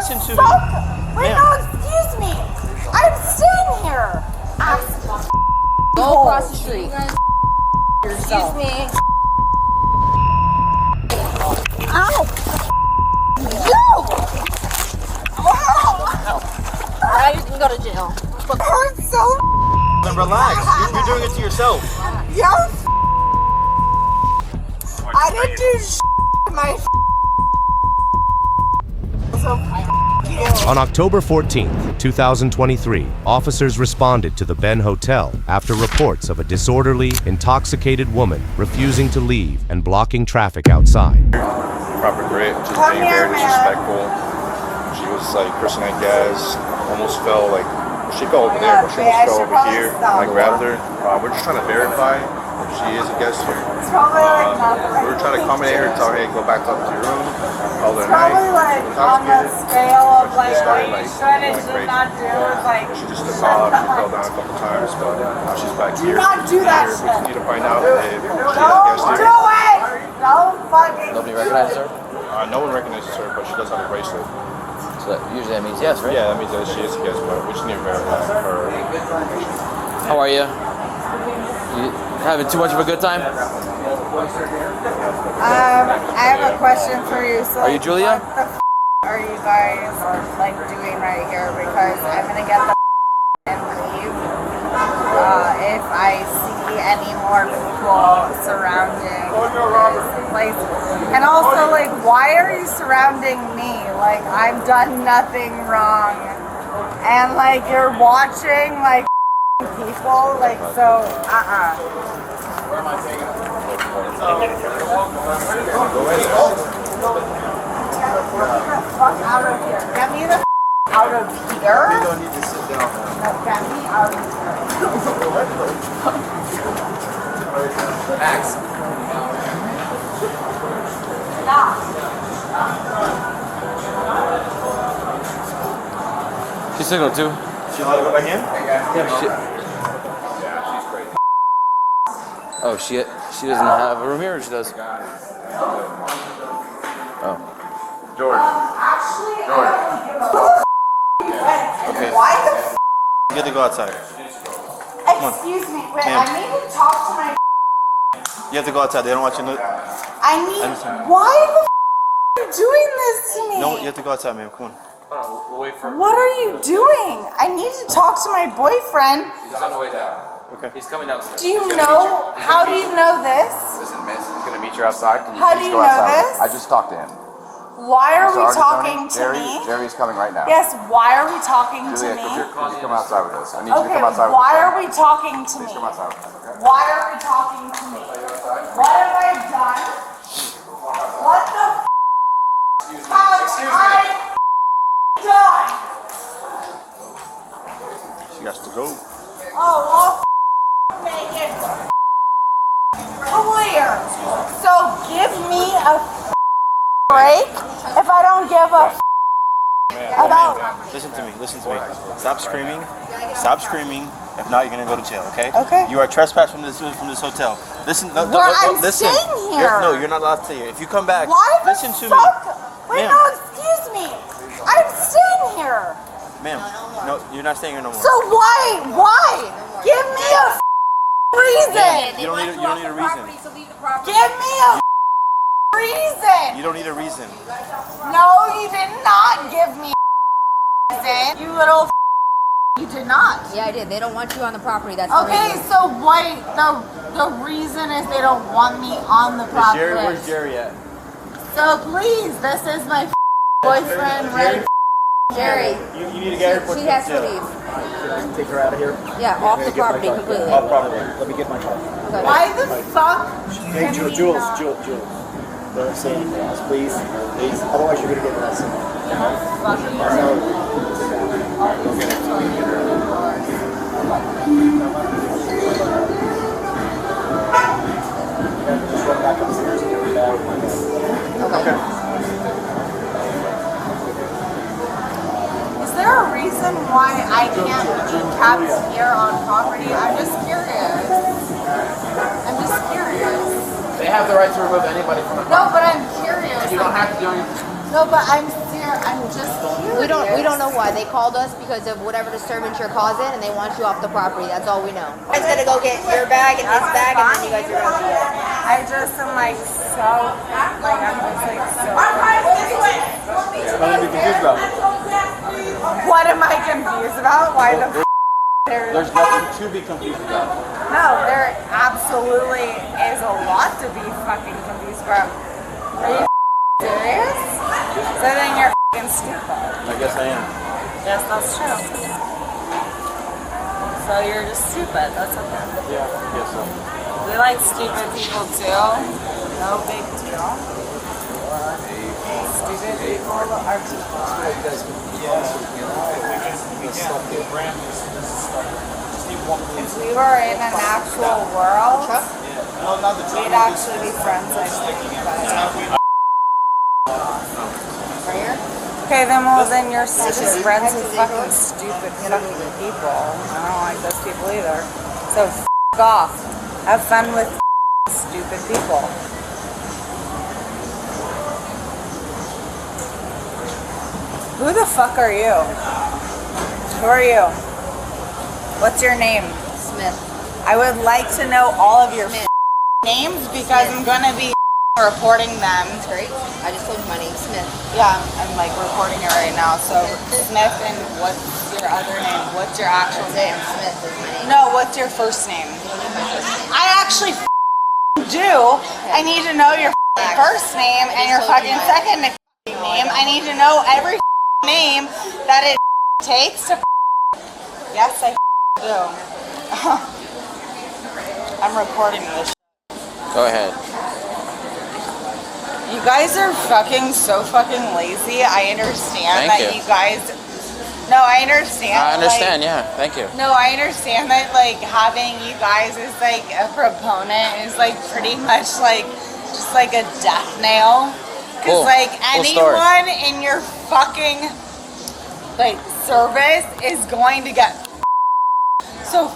listen to me. Wait, no, excuse me. I'm staying here. Go across the street. Excuse me. Ow! You! Alright, you can go to jail. It hurts so. Then relax. You're doing it to yourself. Yes. I didn't do to my. So you. On October 14th, 2023, officers responded to the Ben Hotel after reports of a disorderly, intoxicated woman refusing to leave and blocking traffic outside. Proper grit, just Come being here, very man. disrespectful. She was like cursing at gas, almost fell like, she fell over there, but she Okay, I almost fell should over here. probably I grabbed her. We're just trying to verify if she is a guest here. It's probably like nothing. We're trying to accommodate her, tell her, hey, go back up to your room, call her Probably night. like on the scale of like She what started, you like, should and going should crazy. not do. It's like She just took off, she fell down a couple times, but now she's back here. not do that We shit. need to find out if she's a Don't guest do here. it. Don't fucking. Nobody recognizes her? No one recognizes her, but she does have a bracelet. So usually that means yes, right? Yeah, that means that she is a guest, but we just need to verify her information. How are you? You having too much of a good time? I have a question for you. So, Are you Julia? What the are you guys like doing right here? Because I'm gonna get the and leave if I see any more people surrounding this place. And also, like, why are you surrounding me? Like, I've done nothing wrong, and like you're watching like people. Like, so Where am I taking it? Get me the fuck out of here. Get me the out of here. You don't need to sit down. No, get me out of here. Max. Stop. She signaled too. She allowed to go back in? Yeah, shit. Oh shit. She doesn't have a room here, or she does? Oh. George. Actually, George. I don't give a Okay. Why the You get to go outside. Excuse me. Wait, Ma'am. I need to talk to my. You have to go outside. They don't want you to. I need. understand. Why the are you doing this to me? No, you have to go outside, ma'am. Come on. We'll wait for him. What are you doing? I need to talk to my boyfriend. He's on the way down. Okay. He's coming downstairs. Do you know? How do you know this? Listen, miss, he's gonna meet you outside. Can you How please do you go know outside? this? I just talked to him. Why are Mr. we Artizoni, talking to Jerry, me? Jerry's coming right now. Yes, why are we talking to Julia, me? could you come outside with us? I need you to Okay, come outside with us. why are we talking to Please me? come outside with us, okay? Why are we talking to me? What have I done? What the have I done? She has to go. Oh, I'll make it clear. So give me a break if I don't give a about. Listen to me. Listen to me. Stop screaming. Stop screaming. If not, you're gonna go to jail. Okay? Okay. You are trespassed from this hotel. Listen. No, Where I'm listen. staying here. No, you're not allowed to stay here. If you come back, Why the listen to fuck? me. Wait, Ma'am. no, excuse me. I'm staying here. Ma'am. No, you're not staying here no more. So why? Why? Give me a reason. You don't need a reason. Give me a reason. You don't need a reason. No, you did not give me a reason. You little. You did not. Yeah, I did. They don't want you on the property. That's Okay, so wait. The reason is they don't want me on the property. Where's Jerry at? So please, this is my boyfriend, Red. Jerry. You need to get her. She has to leave. Take her out of here. Yeah, off the property completely. Off property. Let me get my car. Okay. Why the fuck? Hey, can we Jules, not- Jules. Don't say anything else, please. Please. Otherwise, you're gonna get arrested. Just run back upstairs and get her back. Okay. Is there a reason why I can't be kept here on property? I'm just curious. They have the right to remove anybody from the No, but I'm curious. You don't have to do anything. No, but I'm serious. I'm just curious. We don't know why. They called us because of whatever disturbance you're causing, and they want you off the property. That's all we know. You guys gotta go get your bag and his bag, and then you guys are gonna get it. I just am like so, like I'm just like so. Nothing to be confused about. What am I confused about? Why the f*** There's nothing to be confused about. No, there absolutely is a lot to be fucking confused about. Are you serious? So then you're fucking stupid. I guess I am. Yes, that's true. So you're just stupid. That's okay. Yeah, I guess so. We like stupid people too. No big deal. Stupid people are people. If we were in an actual world, we'd actually be friends, I think. Right here? Okay, then you're just friends with fucking stupid fucking people. I don't like those people either. So f*** off. Have fun with stupid people. Who the fuck are you? Who are you? What's your name? Smith. I would like to know all of your names because I'm gonna be reporting them. That's great. I just told you my name's Smith. Yeah, I'm like recording it right now. So Smith, and what's your other name? What's your actual name? Smith is my name. No, what's your first name? You don't need my first name. I actually do. I need to know your first name and your fucking second name. I need to know every name that it takes to. Yes, I do. I'm recording this. Go ahead. You guys are fucking so fucking lazy. I understand Thank you. you guys. No, I understand. I understand, like, yeah. Thank you. No, I understand that like having you guys as like a proponent is like pretty much like just like a death nail. Cause Cool. like Cool story. anyone in your fucking like service is going to get so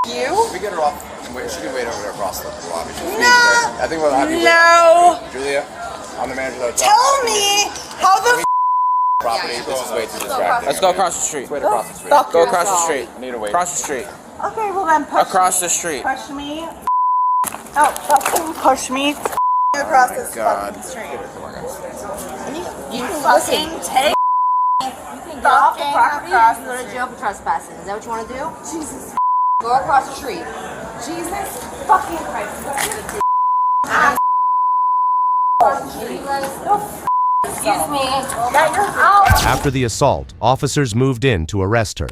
you. We get her off. She can wait over there across the lobby. No. I think we'll have you No. wait. Julia, I'm the manager of the Tell me how the property. This is way too distracting. Let's go across the street. Wait across the street. fuck Go across the yourself. street. I need to wait. Across the street. Okay, well then push Across me. the street. Push me. Oh, fucking push me across this God. fucking street. You can Fucking take You can get off the fucking property across and the go to street. jail for trespassing. Is that what you want to do? Jesus. Go across the street. Jesus fucking Christ. Excuse me. That you're out. After the assault, officers moved in to arrest her.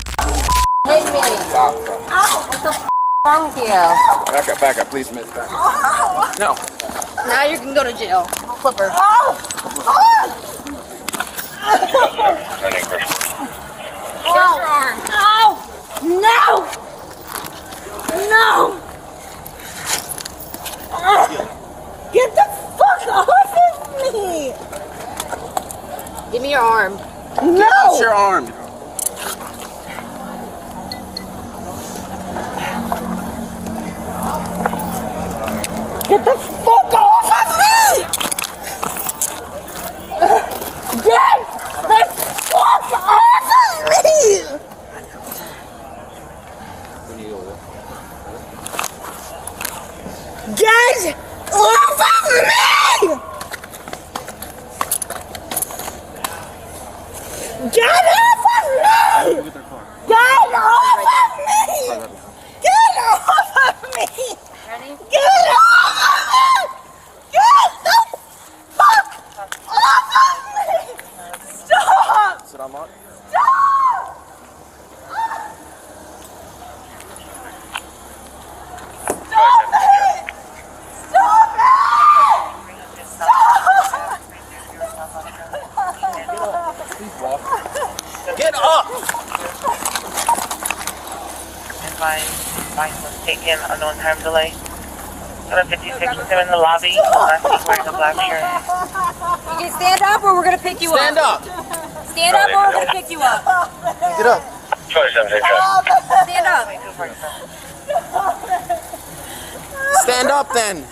Hit me. What the f wrong with you? Back up, please, miss. Back up. No. Now you can go to jail. Flipper. No! No! Get the fuck off of me! Give me your arm. No! What's your arm? Get the fuck off of me! Get the fuck off of me! Get off of me! Get off of me! Get off of me! Get off of me! Ready? Get off of me! Get the fuck off of me! Stop! Sit on Mark. Stop! Stop it! Stop it! Stop! Get up! Advice was taken, unknown time delay. 756 in the lobby. Wearing a black shirt. You can stand up or we're going to pick you Stand up. up! Stand up or we're going to pick you up. Get up. 27 Stand up. Stand up then!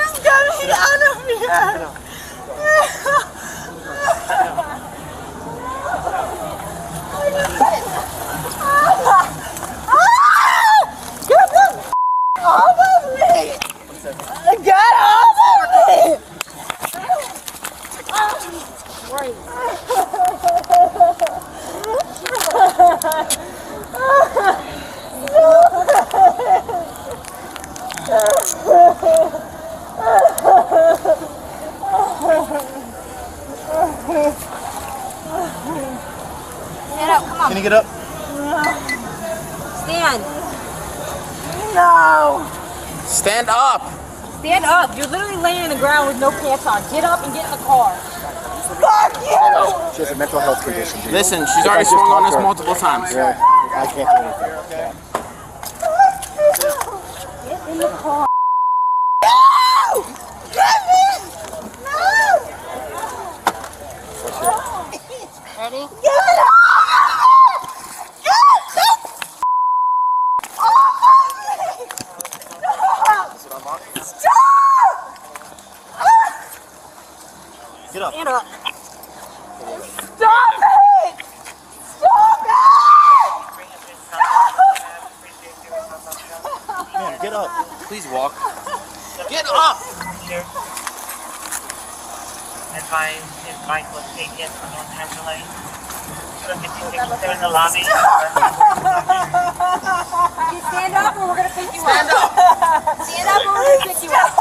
Just get me out of here! Off of me! Get off of me! Stand up, come on. Can you get up? Stand. No! Stand up! Stand up. You're literally laying on the ground with no pants on. Get up and get in the car. Fuck you! She has a mental health condition. Dude. Listen, she's already swung on us multiple times. Yeah, I can't do anything. Get in the car. No! Get me! No! Ready? Get it off! Get the off of me! Stop! Get up. Stand up. Stop it! Stop it! Man, get up. Please walk. Get up! Advise if Mike was taken on time delay. 5667 in the lobby. You stand up or we're going to pick you up. Stand up! Stand up or we're going to pick you up.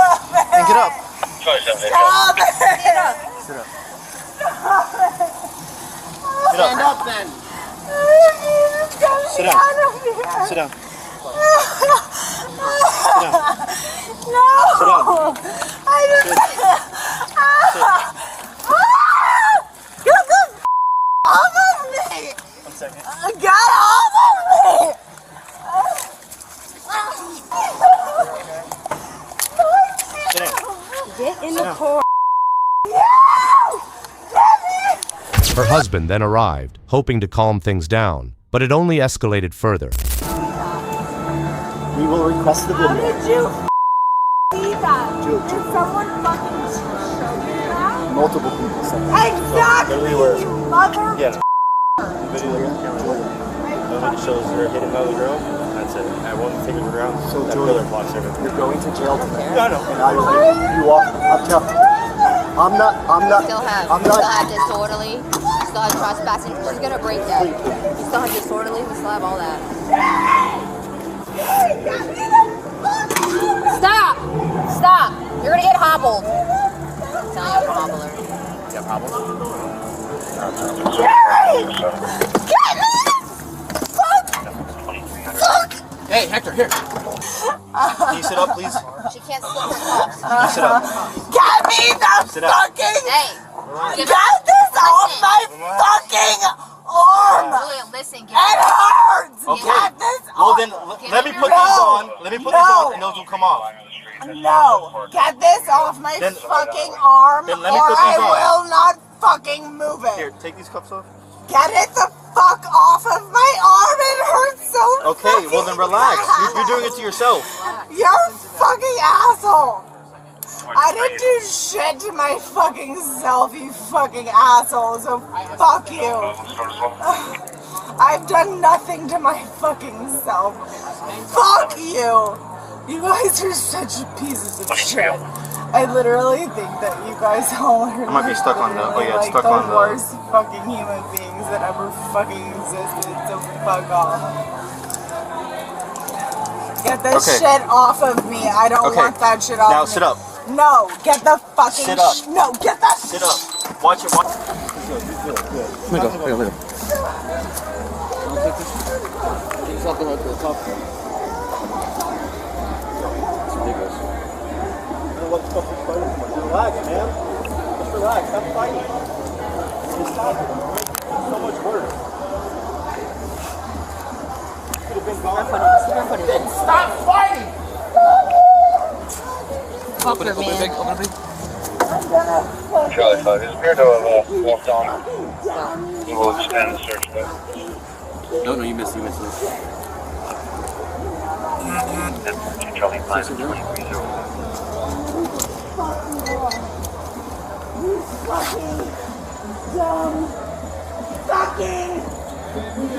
And get up. Stop it! Stand up. Sit up. Stand up then! Sit down. Sit down. No! Sit down. I just... Get the off of me! 1 second. Get off of me! Sit down. Get in the car. Her husband then arrived, hoping to calm things down, but it only escalated further. We will request the How video. did you see that? Julia. Did someone fucking show you that? Multiple people said that. Exactly, you mother... Yeah. Video that it shows her hitting another girl. That's it. I won't take her around. So, that Julia, pillar blocks everything. You're going to jail tonight. No, no. And I will, you walk, I'm not, Still have. I'm You still not, have disorderly. You still have trespassing. She's going to break that. You still have disorderly. We still have all that. Stop! Stop! You're going to get hobbled. I'm telling you, I'm a hobbler. Get hobbled. Hey, Hector, here. Can you sit up, please? She can't slip her cuffs. Can you sit up? Get me the Sit up. fucking... Hey! Get this off my fucking arm! Julia, listen. It hurts! Okay. Get this Well off! then, let me put these on. Let me put these on and those will come off. No! Get this off my Then- fucking arm then let me or put I these on. will not fucking move it! Here, take these cuffs off. Get it the fuck off of my arm! It hurts so Okay, well then relax. bad. You're doing it to yourself. You're a fucking asshole! I didn't do shit to my fucking self, you fucking asshole, so fuck you. I've done nothing to my fucking self. Fuck you! You guys are such pieces of shit. I literally think that you guys all are I might be stuck on the- oh yeah, it's like stuck on the the- worst fucking human beings that ever fucking existed, so fuck off. Get this Okay. shit off of me. I don't Okay. want that shit off Now me. sit up. No, get the fucking Sit up. no, get that Sit up. Watch it. Watch. Let me go. It's off the hook to the top. It's ridiculous. what the fuck you're fighting for. Relax, man. Just relax. Stop fighting. Just stop it. It's so much worse. Could have been gone. Stop fighting! Fucker, man. Open it big. Charlie 5, his appeared to have walked on. We will extend the search there. No, you missed it. Charlie 5 is 23-0. dumb. Fucking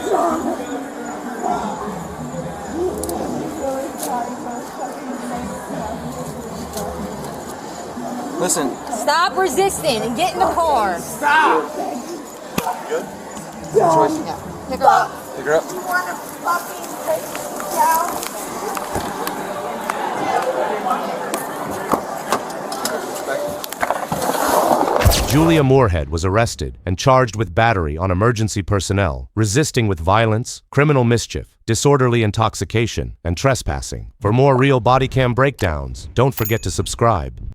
dumb. Listen. Stop resisting and get in the car. Stop. Good? Choice. Yeah. Pick her up. Pick her up. You wanna fucking take me down? Julia Moorhead was arrested and charged with battery on emergency personnel, resisting with violence, criminal mischief, disorderly intoxication, and trespassing. For more real body cam breakdowns, don't forget to subscribe.